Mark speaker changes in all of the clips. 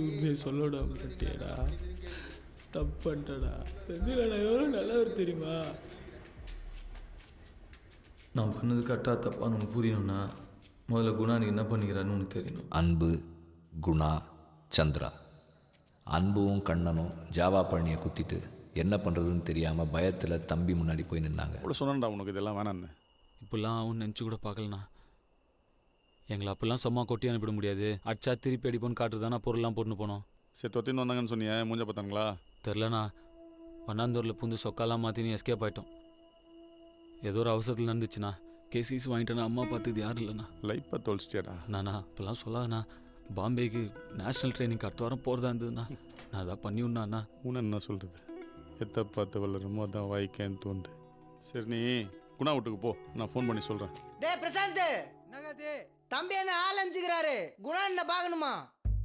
Speaker 1: உண்மையை சொல்லடா மாட்டேடா, தப்பு பண்ணிட்டடா. செந்தில் எவ்வளோ நல்லவர் தெரியுமா?
Speaker 2: நான் பண்ணது கரெக்டாக தப்பான்னு உனக்கு புரியணும்னா முதல்ல குணா நீ என்ன பண்ணிக்கிறான்னு உனக்கு தெரியணும்.
Speaker 3: அன்பு, குணா, சந்திரா. அன்பும் கண்ணனும் ஜாவா பழனியை குத்திட்டு என்ன பண்ணுறதுன்னு தெரியாமல் பயத்தில் தம்பி முன்னாடி போய் நின்னாங்க.
Speaker 4: அவ்வளோ சொன்னேன்டா உனக்கு இதெல்லாம் வேணான்னு.
Speaker 1: இப்படிலாம் அவன் நினச்சி கூட பார்க்கலண்ணா. எங்களை அப்பெல்லாம் சும்மா கொட்டி அனுப்பிட முடியாது. அடிச்சா திருப்பி அடிப்போன்னு காட்டுறதானா பொருள்லாம் போட்டுன்னு போனோம்.
Speaker 4: சரி தொத்தின்னு வந்தாங்கன்னு சொன்னியே, மூஞ்ச பார்த்தாங்களா?
Speaker 1: தெரிலண்ணா. வண்ணாந்தூரில் புந்து சொக்காலாம் மாற்றினு எஸ்கேப் ஆகிட்டோம். ஏதோ ஒரு அவசரத்தில் நடந்துச்சுண்ணா. கேசிஸ் வாங்கிட்டேன்னா அம்மா பார்த்துது யாரும் இல்லைண்ணா.
Speaker 4: லைஃப்பை தொலைச்சிட்டியாடா.
Speaker 1: நானா இப்போல்லாம் சொல்லாதண்ணா. பாம்பேக்கு நேஷ்னல் ட்ரைனிங் அடுத்த வாரம் போகிறதா இருந்ததுண்ணா. நான் அதான் பண்ணி விடணா.
Speaker 4: உன்னை என்ன சொல்கிறது, எத்தை பார்த்து வளருமோ அதான் வாய்க்கேன்னு தோணுது. சரி நீ குணா வீட்டுக்கு போ, நான் ஃபோன் பண்ணி சொல்கிறேன்.
Speaker 5: டே பிரசாந்த், தம்பி என்ன ஆள் அனுப்பிச்சுக்கிறாரு. குணா என்ன பார்க்கணுமா?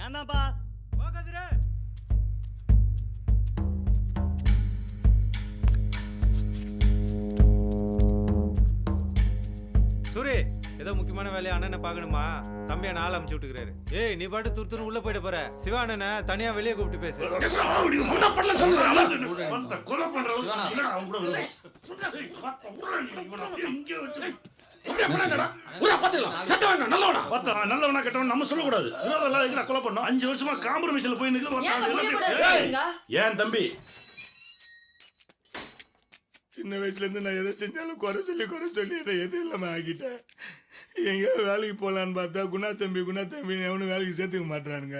Speaker 6: நான் தான்ப்பா. சூரி, ஏதோ முக்கியமான வேலையை அண்ணனை பார்க்கணுமா? தம்பி என்ன ஆள் அனுப்பிச்சு விட்டுக்கிறாரு. ஏய் நீ பாட்டு துருத்துன்னு உள்ள போயிட போற. சிவா அண்ணனை தனியா வெளியே கூப்பிட்டு பேசு.
Speaker 7: நல்லவனா கெட்டவன் நம்ம சொல்லக்கூடாது. கொலை பண்ணோம் 5 வருஷமா காம்ப்ரமைஸ்ல போய் நிக்குது. ஏன் தம்பி சின்ன வயசுல இருந்து நான் எதை செஞ்சாலும் குறை சொல்லி என்ன எதுவும் இல்லாம ஆகிட்டேன். எங்கேயோ வேலைக்கு போகலான்னு பார்த்தா குணா தம்பி எவனும் வேலைக்கு சேர்த்துக்க மாட்டானுங்க.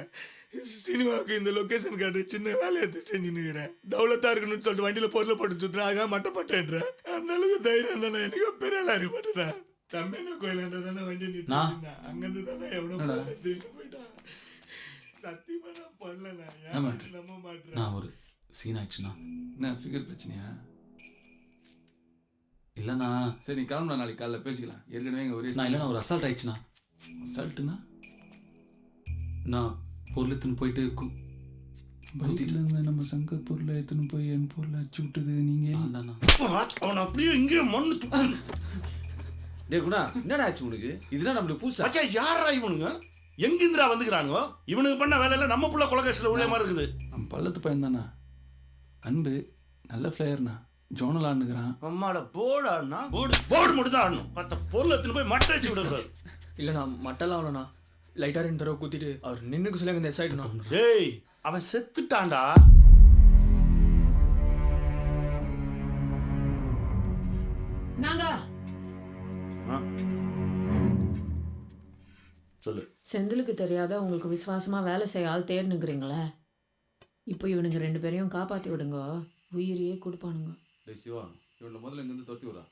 Speaker 7: சினிமாவுக்கு இந்த லொக்கேஷன் காட்டு சின்ன வேலையை எடுத்து செஞ்சுன்னுக்கிறேன். தௌலத்தா இருக்கணும்னு சொல்லிட்டு வண்டியில் பொருளை போட்டு சுற்றுறேன். ஆக மட்டப்பட்டேன்றேன். அந்த அளவுக்கு தைரியம் தானே எனக்கு பெரிய ஆள் அறிவிப்பட்டேன். தம்பி கோயிலாண்ட தானே வண்டி நிறுத்தினா அங்கிருந்து தானே எவனோ திருட்டு போயிட்டான். சத்தியமா நான் பண்ணல. நம்ப மாட்டேன்.
Speaker 1: நான் ஒரு சீன் ஆயிடுச்சுண்ணா.
Speaker 2: என்ன ஃபிகர் பிரச்சனையா?
Speaker 1: இல்லைண்ணா.
Speaker 2: சரி நீ கிளம்புனா நாளைக்கு காலைல பேசிக்கலாம். ஏற்கனவே எங்கள் ஒரே
Speaker 1: நான் இல்லைண்ணா ஒரு அசால்ட் ஆயிடுச்சுண்ணா.
Speaker 2: அசால்ட்டுனா
Speaker 1: நான் பொருள் எடுத்துன்னு போயிட்டு
Speaker 2: பைக்கில் இருந்து நம்ம சங்கர் பொருளை எடுத்துன்னு போய் என் பொருளை அச்சு விட்டது நீங்கள்
Speaker 1: தானா?
Speaker 7: அவன் அப்படியே இங்கேயே மண்ணு.
Speaker 6: டே குணா, என்னடா ஆச்சு உனக்கு? இதெல்லாம் நம்மளுக்கு பூசா.
Speaker 7: அச்சா யாரா இவனுங்க? எங்கிந்திரா வந்துக்கிறானுங்க? இவனுக்கு பண்ண வேலையில நம்ம புள்ள கொலகேசில் உள்ள மாதிரி இருக்குது.
Speaker 2: நம்ம பள்ளத்து பையன் தானா? அன்பு நல்ல ஃப்ளேயர்ண்ணா. ஜோனல் ஆடுனுக்கிறான்.
Speaker 7: அம்மாட போர்டு ஆடணும். போர்டு மட்டும் தான் ஆடணும். மற்ற பொருள் எடுத்துன்னு போய் மட்டை வச்சு விடுறாரு.
Speaker 8: இல்லைண்ணா மட்டெல்லாம் ஆகலண்ணா. லைட்டாக 2 தடவை குத்திட்டு அவர் நின்றுக்கு சொல்லி இந்த எஸ்ஆயிடணும்.
Speaker 7: ஏய் அவன் செத்துட்டான்டா. சொல்லு.
Speaker 9: செந்திலுக்கு தெரியாத உங்களுக்கு விசுவாசமாக வேலை செய்ய ஆள் தேடினுக்கிறீங்களே. இப்போ இவனுங்க 2 பேரையும் காப்பாற்றி விடுங்க. உயிரையே கொடுப்பானுங்க.
Speaker 2: டேய் சிவா, இவனை முதல்ல இங்கேருந்து துரத்தி விடா.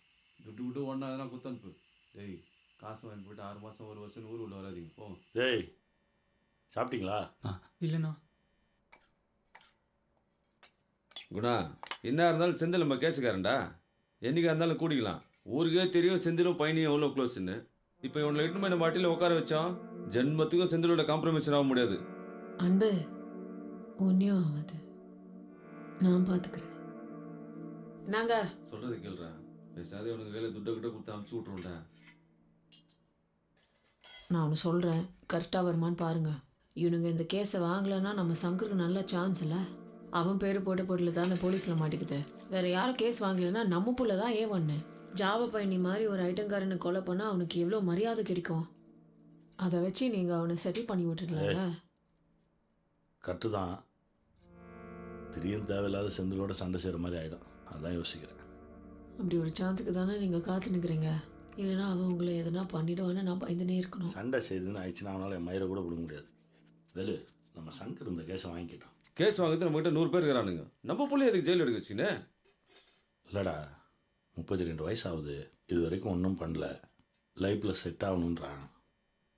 Speaker 2: விட்டு ஒன்றா எதனா குத்தனுப்பு. டேய் காசு வாங்கி போயிட்டு 6 மாதம் 1 வருஷம் ஊர் உள்ள வராதிங்க போ.
Speaker 7: டேய் சாப்பிட்டீங்களா?
Speaker 8: இல்லைண்ணா.
Speaker 6: குணா, என்ன இருந்தாலும் செந்தில் நம்ம கேஸுக்காரன்டா. என்னைக்கா இருந்தாலும் கூடிக்கலாம். ஊருக்கே தெரியும் செந்திலும் பையனையும் எவ்வளோ க்ளோஸ்ன்னு. இப்போ இவனை எட்டு மணி மாட்டியில் உட்கார வச்சோம். ஜென்மத்துக்கும் செந்திலோட காம்ப்ரமைஸ் ஆக முடியாது.
Speaker 9: அன்பு ஒன்றும் ஆகாது, நான் பார்த்துக்கிறேன். நாங்க
Speaker 6: சொல்கிறது கேள்றா. பேசாதே உனக்கு கையில் துட்டை கிட்ட கொடுத்து அனுப்பிச்சி விட்ருவோம்டா.
Speaker 9: நான் ஒன்று சொல்கிறேன், கரெக்டாக வருமானு பாருங்க. இவனுங்க இந்த கேஸை வாங்கலைன்னா நம்ம சங்கருக்கு நல்ல சான்ஸ் இல்லை. அவன் பேர் போட்ட பொருள் தான் அந்த போலீஸில் மாட்டிக்குது. வேறு யாரும் கேஸ் வாங்கலைன்னா நம்ம புள்ள தான் A1. ஜாவா பயணி மாதிரி ஒரு ஐட்டங்காரனை கொலை பண்ணால் அவனுக்கு எவ்வளோ மரியாதை கிடைக்கும். அதை வச்சு நீங்கள் அவனை செட்டில் பண்ணி விட்டுடலாம்ல.
Speaker 7: கரெக்டு தான். திடீர்னு தேவையில்லாத செந்திலோட சண்டை செய்கிற மாதிரி ஆகிடும். அதான் யோசிக்கிறேன்.
Speaker 9: அப்படி ஒரு சான்ஸுக்கு தானே நீங்கள் காத்து நிற்கிறீங்க. இல்லைன்னா அவன் உங்களை எதனா பண்ணிடுவான்னு நான் பயந்துனே இருக்கணும்.
Speaker 7: சண்டை செய்யுதுன்னு ஆயிடுச்சுன்னா அவனால் என் மயிரை கூட கொடுக்க முடியாது. வெளு நம்ம சங்கர் இந்த கேஸை வாங்கிக்கிட்டோம்.
Speaker 6: கேஸ் வாங்குறது நம்மகிட்ட 100 பேர் இருக்கிறானுங்க. நம்ம பிள்ளை எதுக்கு ஜெயில் எடுக்க வச்சுன்னு?
Speaker 7: இல்லைடா 32 வயசு ஆகுது, இது வரைக்கும் ஒன்றும் பண்ணல, லைஃப்பில் செட் ஆகணுன்றான்.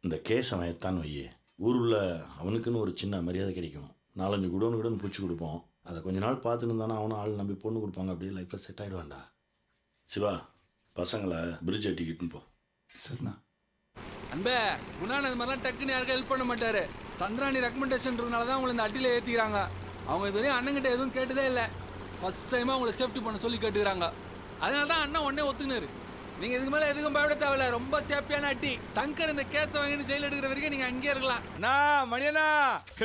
Speaker 7: இந்த கேஸ் அவன் எத்தான்னு வையே, ஊருள்ள அவனுக்குன்னு ஒரு சின்ன மரியாதை கிடைக்கும். 4-5 குடோன்னு பூச்சி கொடுப்போம். அதை கொஞ்ச நாள் பார்த்துன்னு இருந்தானா அவனும் ஆள் நம்பி பொண்ணு கொடுப்பாங்க. அப்படியே லைஃப்பில் செட் ஆகிடுவான்டா. சிவா பசங்களை பிரிட்ஜ் டிக்கெட்டுன்னு போ.
Speaker 2: சரிண்ணா.
Speaker 10: அன்பே, குணான் அது மாதிரிலாம் டக்குன்னு யாருக்கும் ஹெல்ப் பண்ண மாட்டார். சந்திராணி ரெக்கமெண்டேஷன்றதுனால தான் அவங்களை இந்த அட்டியில் ஏற்றிக்கிறாங்க. அவங்க இதுவரையும் அண்ணங்கிட்ட எதுவும் கேட்டதே இல்லை. ஃபஸ்ட் டைமாக அவங்கள சேஃப்டி பண்ண சொல்லி கேட்டுக்கிறாங்க. அதனால தான் அண்ணன் உடனே ஒத்துக்கினாரு. நீங்க இதுக்கு மேல எதுக்கும் பயப்பட தேவையில்ல. ரொம்ப சேஃப்டியான அட்டி. சங்கர் இந்த கேஸ் வாங்கிட்டு ஜெயில எடுக்கிற வரைக்கும் நீங்க அங்கேயே இருக்கலாம்.
Speaker 7: மணியண்ணா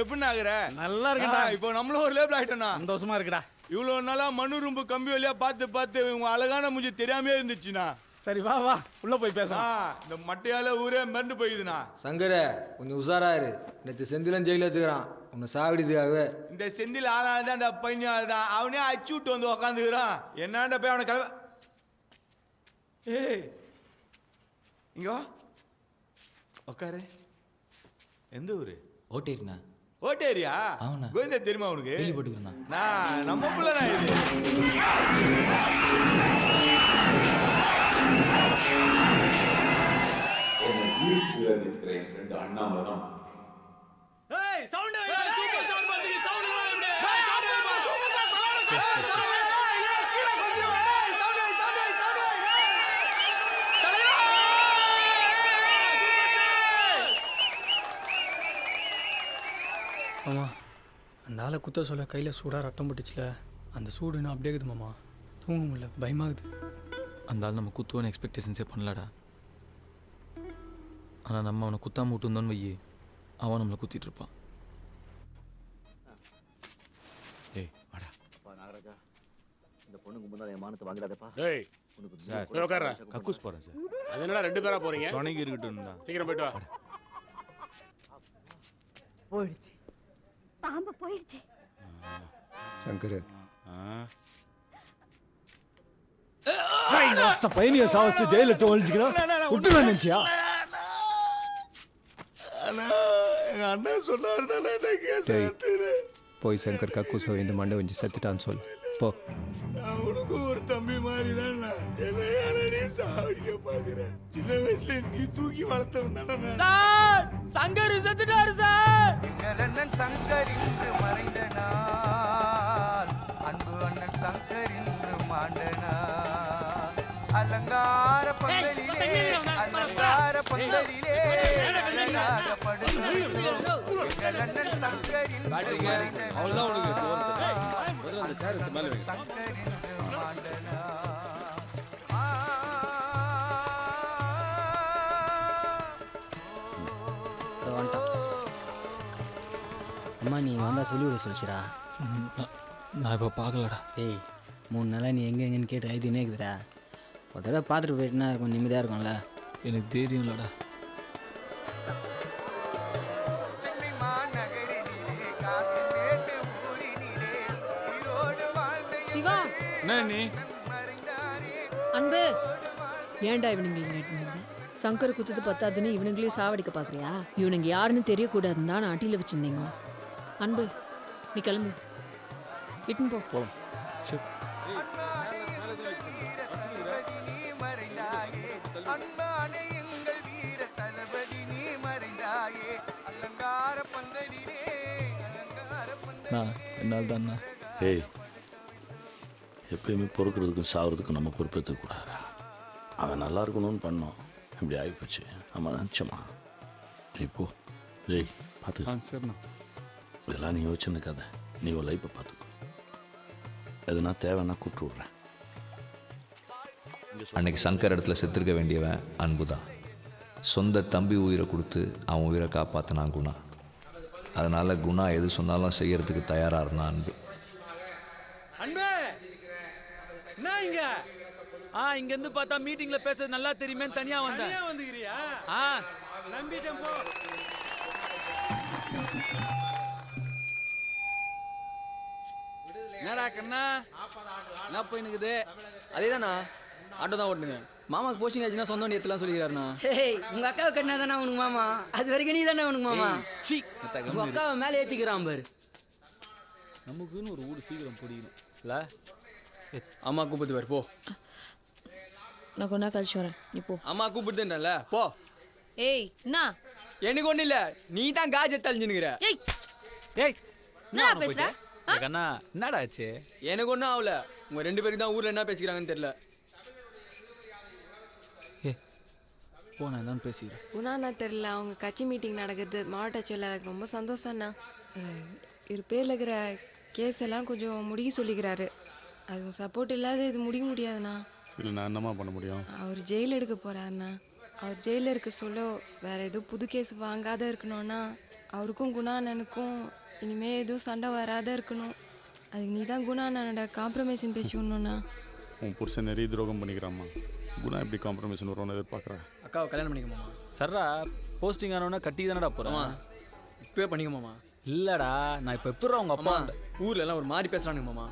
Speaker 7: எப்படி ஆகுற?
Speaker 4: நல்லா இருக்கடா.
Speaker 7: இப்போ நம்மளும் ஒரு லேபிள் ஆயிட்டோம்ண்ணா.
Speaker 4: சந்தோஷமா இருக்குடா.
Speaker 7: இவ்வளோ நாளா மண்ணு ரொம்ப கம்பி வழியா பார்த்து உங்க அழகான மூஞ்சி தெரியாமே இருந்துச்சுண்ணா.
Speaker 4: சரி வா வா உள்ள போய் பேசலாம்.
Speaker 7: இந்த மட்டையால ஊரே மறந்து போயிடுதுண்ணா.
Speaker 5: சங்கர கொஞ்சம் உஷாராரு. நேற்று செந்திலும் ஜெயில எடுத்துக்கிறான் உன்னை சாவடிதுக்காகவே.
Speaker 7: இந்த செந்தில் ஆளானதான் அந்த பையன் தான் அவனே அச்சு விட்டு வந்து உக்காந்துக்கிறான். என்னாண்ட போய் அவனை கிளம்ப. ஏய் இங்க வா உக்காரு. எந்த ஊரு?
Speaker 8: ஓட்டேரிண்ணா.
Speaker 7: ஓட்டேரியா?
Speaker 8: ஆமாண்ணா.
Speaker 7: கோவிந்தா தெரியுமா உனக்கு?
Speaker 8: கேள்விப்பட்டுக்கிறேண்ணா.
Speaker 7: நான் நம்ம பிள்ளைண்ணா இது.
Speaker 8: மாமா அந்த ஆளை குத்த சொல்ல கையில் சூடாக ரத்தம் பட்டுச்சுல, அந்த சூடு இன்னும் அப்படியே இருக்குது மாமா. தூங்க முடியல, பயமாகுது.
Speaker 1: அந்த ஆள் நம்ம குத்துவோன்னு எக்ஸ்பெக்டேஷன்ஸே பண்ணலடா. ஆனால் நம்ம அவனை குத்தாம விட்டுருந்தோன்னு வையே, அவன் நம்மளை குத்திட்டு இருப்பான்.
Speaker 7: ஏய் வாடா.
Speaker 11: இந்த பொண்ணுக்கு முன்னாடி என் மானத்தை வாங்கிடாதப்பா.
Speaker 4: டேய்
Speaker 7: சார்
Speaker 4: போய் உட்கார்றா.
Speaker 7: கக்கூஸ் போறேன் சார்.
Speaker 4: அது என்னடா 2 பேரா போறீங்க?
Speaker 7: துணைக்கு இருக்கட்டும் தான்.
Speaker 4: சீக்கிரம் போயிட்டு வா.
Speaker 11: போயிடுச்சு, பாம்பு போயிடுச்சு.
Speaker 5: சங்கர்
Speaker 8: பையனியை சாவச்சு ஜெயில ஒழிச்சுக்கிறோம் விட்டு நினைச்சியா?
Speaker 7: எங்க அண்ணன் சொன்னாரு தானே இந்த கேஸ் எடுத்துக்கிறேன்.
Speaker 5: போய் சங்கர் கக்கூசோ இந்த மண்டை வச்சு செத்துட்டான்னு சொல்லு போ.
Speaker 7: அவனுக்கு ஒரு தம்பி மாதிரி தான். என்ன யாரடி சாவடிக்க பாக்குறேன்? சின்ன வயசுல நீ தூக்கி வளர்த்தவன் தானே.
Speaker 10: சார் சங்கர் செத்துட்டாரு சார்.
Speaker 5: எங்கள் அண்ணன் சங்கர் இன்று மறைந்த நாள், அன்பு அண்ணன் சங்கர் இன்று மாண்ட நாள். அலங்கார பந்தலிலே அலங்கார பந்தலிலே அழகாக படுத்திருக்கிறோம். எங்கள் அண்ணன் சங்கர் இன்று மறைந்த நாள், சங்கர் இன்று மாண்ட நாள்.
Speaker 8: அம்மா நீ வந்தால் சொல்லிவிட சொல்லிச்சிடா.
Speaker 1: நான் இப்போ பார்க்கலடா.
Speaker 8: ஏய் 3 நாளாக நீ எங்கெங்கன்னு கேட்டு ஐதுனே இருக்குதுடா. ஒரு தடவை பார்த்துட்டு போயிட்டுனா கொஞ்சம் நிம்மதியாக இருக்கும்ல.
Speaker 1: எனக்கு தைரியம் இல்லடா.
Speaker 5: சென்னை மாநகரினிலே காசிமேட்டு ஊரினிலே சீரோடு வாழ்ந்த
Speaker 9: சிவா
Speaker 10: என்ன நீ
Speaker 9: அன்பு ஏன்டா இவனுங்களை கேட்டு சங்கர் குத்துது பத்தாதுன்னு இவனுங்களையும் சாவடிக்க பார்க்குறியா? இவனுங்க யாருன்னு தெரியக்கூடாதுன்னு தான் நான் அட்டியில் வச்சுருந்தேங்க. அன்பு நீ கிளம்பு, இட்டுன்னு போ.
Speaker 1: போகலாம். சரி.
Speaker 5: அன்பானே எங்கள் வீர தளபதி நீ மறைந்தாயே. அலங்கார பந்தலிலே அலங்கார
Speaker 1: நான் என்னால் தான்ண்ணா.
Speaker 12: ஏய் எப்பயுமே பொறுக்கிறதுக்கும் சாகிறதுக்கும் நம்ம பொறுப்பேற்றக்கூடாதா? அவன் நல்லா இருக்கணும்னு பண்ணோம், இப்படி ஆகிப்போச்சு. நம்ம நினச்சோமா? நீ போ. டேய் பார்த்து.
Speaker 4: சரிண்ணா.
Speaker 12: இதெல்லாம் நீ யோசிச்சுன்னு கதை. நீ ஒரு லைஃப்பை பார்த்துக்கோ. எதுனா தேவைன்னா கூப்பிட்டு விட்றேன்.
Speaker 3: அன்னைக்கு சங்கர் இடத்துல செத்துருக்க வேண்டியவன் அன்பு தான். சொந்த தம்பி உயிரை கொடுத்து அவன் உயிரை காப்பாற்றினான் குணா. அதனால் குணா எது சொன்னாலும் செய்யறதுக்கு தயாராக இருந்தான் அன்பு.
Speaker 5: அன்பே என்ன இங்க
Speaker 10: இங்கேருந்து பார்த்தா மீட்டிங்ல பேசுறது நல்லா தெரியுமே தனியா வந்தேன்.
Speaker 5: வந்துக்கிறியா? நம்பிட்டேன் போ.
Speaker 10: என்னடா கண்ணா என்ன போயினுக்குது?
Speaker 8: அதேதாண்ணா, ஆட்டோ தான் ஓட்டுங்க. மாமாக்கு போஸ்டிங் ஆச்சுன்னா சொந்த வண்டி எத்தலாம் சொல்லிக்கிறாருண்ணா. உங்கள் அக்காவை கட்டினா தானே உனக்கு மாமா, அது வரைக்கும் நீ தானே உனக்கு மாமா.
Speaker 10: சீ
Speaker 8: உங்கள் அக்காவை மேலே ஏற்றிக்கிறான் பாரு.
Speaker 1: நமக்குன்னு ஒரு ஊடு சீக்கிரம் பிடிக்கணும் இல்லை?
Speaker 8: அம்மா கூப்பிட்டு பாரு போ.
Speaker 9: நான் கொஞ்ச நாள் கழிச்சு வரேன், நீ போ.
Speaker 8: அம்மா கூப்பிட்டுன்றல போ.
Speaker 11: ஏய் என்ன
Speaker 8: எனக்கு ஒன்றும் இல்லை, நீ தான் காஜை தழிஞ்சுனுங்கிற.
Speaker 11: ஏய்
Speaker 1: ஏய்
Speaker 11: என்னடா பேசுற?
Speaker 1: கண்ணா என்னடா ஆச்சு?
Speaker 8: எனக்கு ஒன்றும் ஆகல. உங்கள் 2 பேருக்கு தான் ஊரில் என்ன பேசிக்கிறாங்கன்னு தெரியல.
Speaker 1: போ, நான் தான் பேசிக்கிறேன்.
Speaker 11: உனானா தெரியல, அவங்க கட்சி மீட்டிங் நடக்குது மாவட்ட செயலாளருக்கு ரொம்ப சந்தோஷம்ண்ணா. இவர் பேரில் இருக்கிற கேஸ் எல்லாம் கொஞ்சம் முடிக்க சொல்லிக்கிறாரு. அது சப்போர்ட் இல்லாத இது முடிக்க முடியாதுண்ணா.
Speaker 4: இதில் நான் என்னம்மா பண்ண முடியும்?
Speaker 11: அவர் ஜெயில் எடுக்க போகிறாருண்ணா. அவர் ஜெயிலில் இருக்க சொல்ல வேற எதுவும் புது கேஸ் வாங்காத இருக்கணும்னா அவருக்கும் குணா அண்ணனுக்கும் இனிமேல் எதுவும் சண்டை வராத இருக்கணும். அதுக்கு நீ தான் குணா அண்ணனோட காம்ப்ரமைஷன் பேசி விடணும்ண்ணா.
Speaker 4: உன் புருஷன் நிறைய துரோகம் பண்ணிக்கிறாம்மா. குணா எப்படி காம்ப்ரமைஷன் வரும்னு எதிர்பார்க்குறேன்.
Speaker 8: அக்காவை கல்யாணம் பண்ணிக்கோமாமா.
Speaker 1: சர்ரா போஸ்டிங் ஆனவனா கட்டி தானடா போகிறோம்.
Speaker 8: இப்போவே பண்ணிக்கோமாமா.
Speaker 1: இல்லைடா நான் இப்போ எப்படா உங்கள் அப்பா
Speaker 8: ஊர்ல எல்லாம் ஒரு மாதிரி பேசுறானுங்க மாமா.